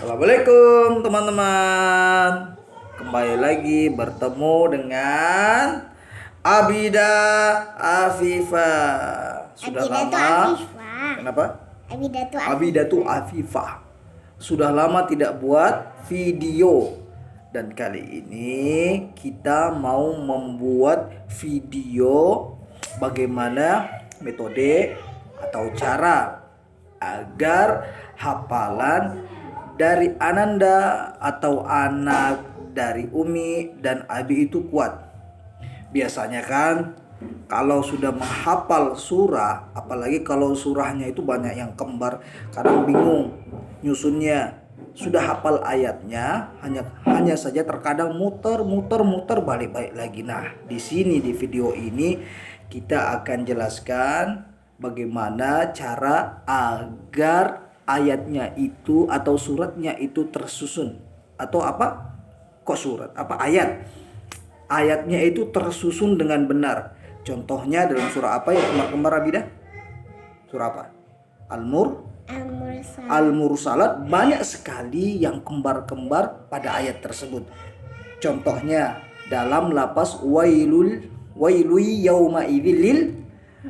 Assalamualaikum teman-teman. Kembali lagi bertemu dengan Abida Afifa. Sudah Abidatu lama. Afifah. Kenapa? Abidatu Afifah. Abidatu Afifa. Sudah lama tidak buat video. Dan kali ini kita mau membuat video bagaimana metode atau cara agar hafalan dari Ananda atau anak dari Umi dan Abi itu kuat. Biasanya kan kalau sudah menghafal surah, apalagi kalau surahnya itu banyak yang kembar, kadang bingung nyusunnya. Sudah hafal ayatnya, hanya saja terkadang muter balik lagi. Nah, di sini di video ini kita akan jelaskan bagaimana cara agar ayatnya itu atau suratnya itu tersusun. Atau apa? Kok surat? Apa ayat? Ayatnya itu tersusun dengan benar. Contohnya dalam surah apa ya kembar-kembar Abidah? Surah apa? Al-Mursalat. Banyak sekali yang kembar-kembar pada ayat tersebut. Contohnya dalam lapas wailul yauma idzil lil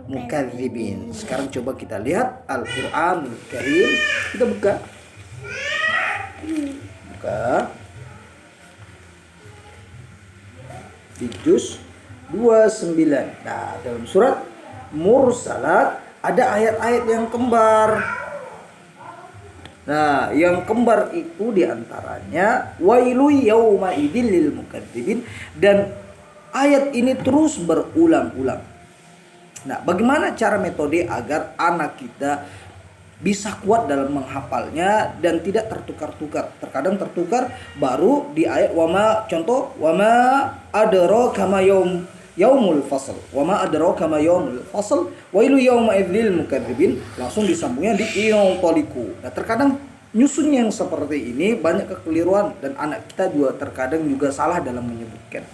mukadzibin. Sekarang coba kita lihat Al-Qur'anul Karim. Kita buka. Di juz 29. Nah, dalam surat Mursalat ada ayat-ayat yang kembar. Nah, yang kembar itu diantaranya wailu yauma idzil lil mukadzibin, dan ayat ini terus berulang-ulang. Nah, bagaimana cara metode agar anak kita bisa kuat dalam menghafalnya dan tidak tertukar-tukar? Terkadang tertukar baru di ayat contoh wama adraka ma yaumul fasl. Wama adraka ma yaumul fasl wailu yauma idzil mukadzibin, langsung disambungnya di toliku. Nah, terkadang nyusun yang seperti ini banyak kekeliruan dan anak kita juga terkadang juga salah dalam menyebutkan.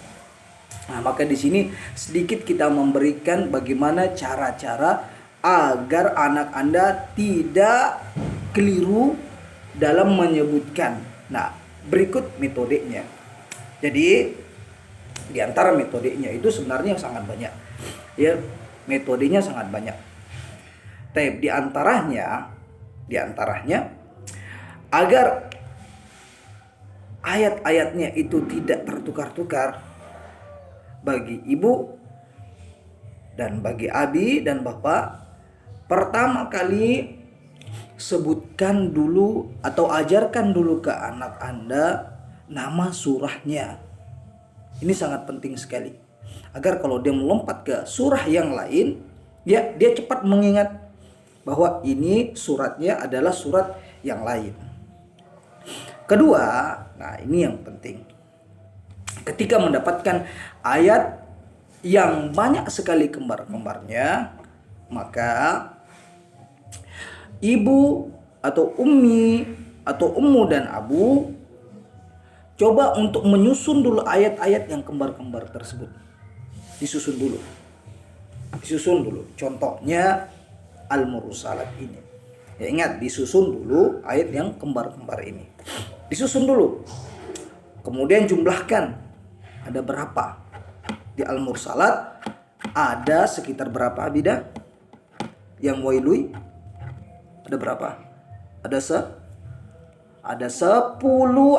Nah, maka di sini sedikit kita memberikan bagaimana cara-cara agar anak Anda tidak keliru dalam menyebutkan. Nah, berikut metodenya. Jadi di antara metodenya itu sebenarnya sangat banyak. Ya, metodenya sangat banyak. Tapi di antaranya agar ayat-ayatnya itu tidak tertukar-tukar, bagi ibu dan bagi abi dan bapak, pertama kali sebutkan dulu atau ajarkan dulu ke anak Anda nama surahnya. Ini sangat penting sekali. Agar kalau dia melompat ke surah yang lain, dia cepat mengingat bahwa ini suratnya adalah surat yang lain. Kedua, nah ini yang penting. Ketika mendapatkan ayat yang banyak sekali kembar-kembarnya, maka ibu atau ummi atau ummu dan abu coba untuk menyusun dulu ayat-ayat yang kembar-kembar tersebut. Disusun dulu. Contohnya Al-Mursalat ini. Ya, ingat, disusun dulu ayat yang kembar-kembar ini. Disusun dulu. Kemudian jumlahkan. Ada berapa? Di Al-Mursalat ada sekitar berapa Abidah? Yang wailui ada berapa? Ada 10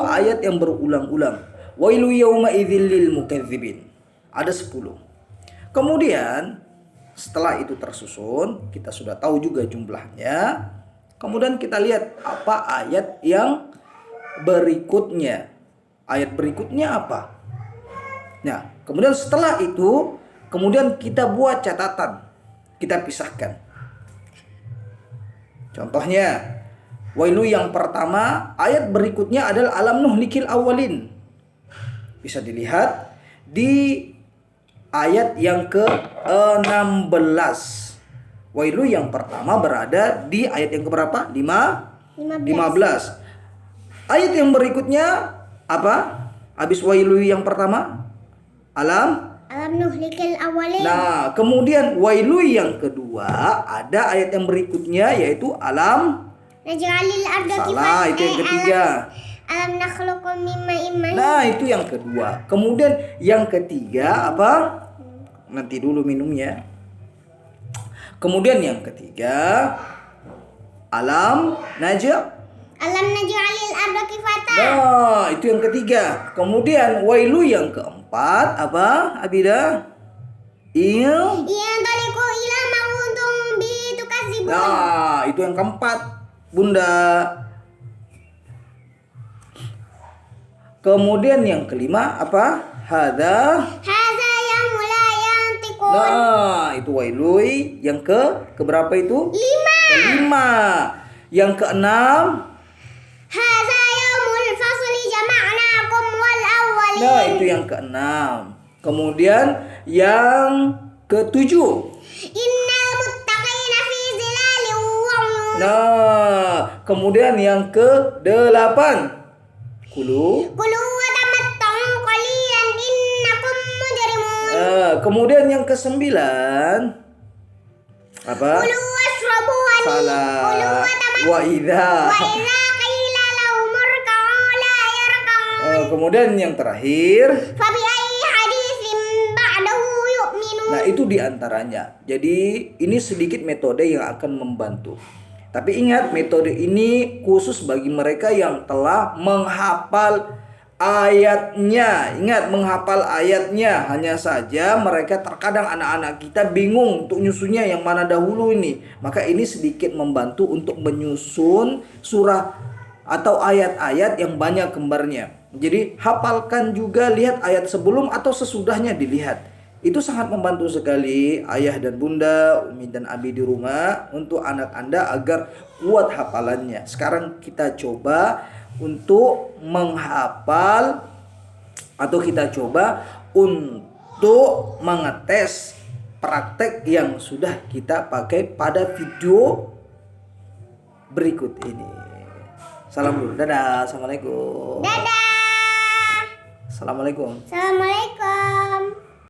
ayat yang berulang-ulang. Wailu yauma idzil lil mukadzibin. Ada 10. Kemudian setelah itu tersusun, kita sudah tahu juga jumlahnya. Kemudian kita lihat apa ayat yang berikutnya. Ayat berikutnya apa? Nah, kemudian setelah itu, kemudian kita buat catatan. Kita pisahkan. Contohnya, wailu yang pertama, ayat berikutnya adalah alam nuhlikil awalin. Bisa dilihat di ayat yang ke-16. Wailu yang pertama berada di ayat yang keberapa? 15. Ayat yang berikutnya apa? Habis wailu yang pertama, alam nuhlikil awalin. Nah, kemudian wailu yang kedua ada ayat yang berikutnya yaitu alam Naj'alil arda Salah, itu yang ketiga. Alam nakhluqum min ma'in mahin. Nah, itu yang kedua. Kemudian yang ketiga apa? Nanti dulu minumnya. Kemudian yang ketiga, alam naj'alil arda kifata. Nah, itu yang ketiga. Kemudian wailu yang keempat apa? Abida? Yang taliku ila ma'untum bi tukadzibun. Nah, itu yang keempat, Bunda. Kemudian yang kelima apa? Hadza yaumul la yantiqun. Nah, itu wailui yang keberapa itu? 5. Kelima. Yang keenam. Hadza yaumul fasli jama'nakum wal awwalin. Nah, itu yang keenam. Kemudian yang ketujuh. Innal muttaqina fi zilalin wa 'uyun. Nah, kemudian yang kedelapan. Kulu wa tamatta'u qalilan innakum mujrimun. Kemudian yang kesembilan apa? Kulu washrabu wa Salah. Wa idza. qila lahum irka'u la yarka'un. Kemudian yang terakhir. Fa bi ayyi haditsin ba'dahu yu'minun. Nah, itu diantaranya. Jadi ini sedikit metode yang akan membantu. Tapi ingat, metode ini khusus bagi mereka yang telah menghafal ayatnya. Ingat, menghafal ayatnya. Hanya saja mereka terkadang anak-anak kita bingung untuk nyusunnya yang mana dahulu ini. Maka ini sedikit membantu untuk menyusun surah atau ayat-ayat yang banyak kembarnya. Jadi hafalkan juga, lihat ayat sebelum atau sesudahnya dilihat. Itu sangat membantu sekali ayah dan bunda, umi dan abi di rumah untuk anak Anda agar kuat hafalannya. Sekarang kita coba untuk menghafal atau kita coba untuk mengetes praktek yang sudah kita pakai pada video berikut ini. Salam dulu. Dadah. Assalamualaikum. Dadah. Assalamualaikum. Assalamualaikum.